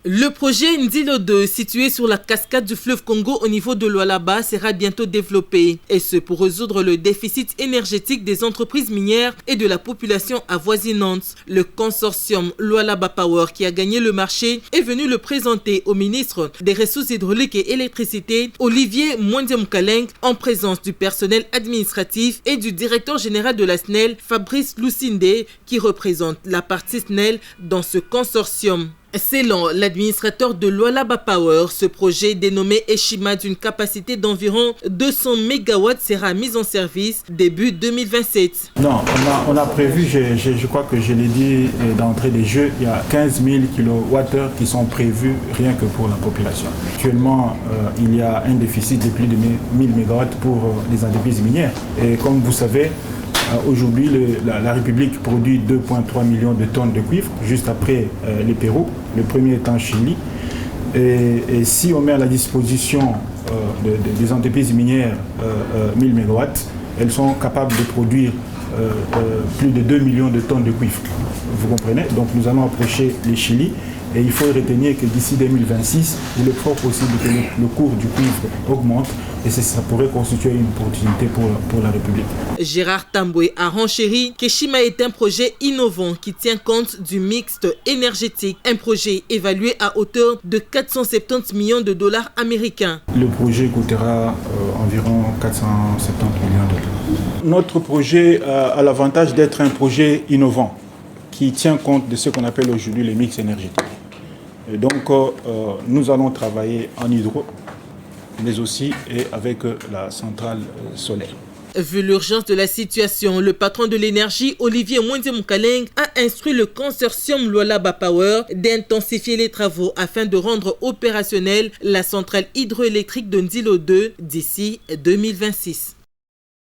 Le projet Ndilo 2, situé sur la cascade du fleuve Congo au niveau de Lualaba, sera bientôt développé. Et ce pour résoudre le déficit énergétique des entreprises minières et de la population avoisinante. Le consortium Lualaba Power, qui a gagné le marché, est venu le présenter au ministre des Ressources hydrauliques et électricité, Olivier Mwendemkaleng, en présence du personnel administratif et du directeur général de la SNEL, Fabrice Lusinde, qui représente la partie SNEL dans ce consortium. Selon l'administrateur de Lualaba Power, ce projet dénommé Eshima d'une capacité d'environ 200 MW sera mis en service début 2027. Non, on a prévu, je crois que je l'ai dit d'entrée des jeux, il y a 15 000 kWh qui sont prévus rien que pour la population. Actuellement, il y a un déficit de plus de 1000 MW pour les entreprises minières. Et comme vous savez, aujourd'hui, la République produit 2,3 millions de tonnes de cuivre, juste après le Pérou, le premier étant Chili. Et si on met à la disposition des entreprises minières 1000 MW, elles sont capables de produire plus de 2 millions de tonnes de cuivre. Vous comprenez? Donc nous allons approcher le Chili. Et il faut retenir que d'ici 2026, il est fort possible que le cours du cuivre augmente et ça pourrait constituer une opportunité pour la République. Gérard Tamboué a renchéri qu'Eshima est un projet innovant qui tient compte du mixte énergétique. Un projet évalué à hauteur de 470 millions de dollars américains. Le projet coûtera environ 470 millions de dollars. Notre projet a l'avantage d'être un projet innovant qui tient compte de ce qu'on appelle aujourd'hui les mix énergétiques. Et donc, nous allons travailler en hydro, mais aussi avec la centrale solaire. Vu l'urgence de la situation, le patron de l'énergie, Olivier Mwendemkaleng, a instruit le consortium Lualaba Power d'intensifier les travaux afin de rendre opérationnelle la centrale hydroélectrique de Ndilo 2 d'ici 2026.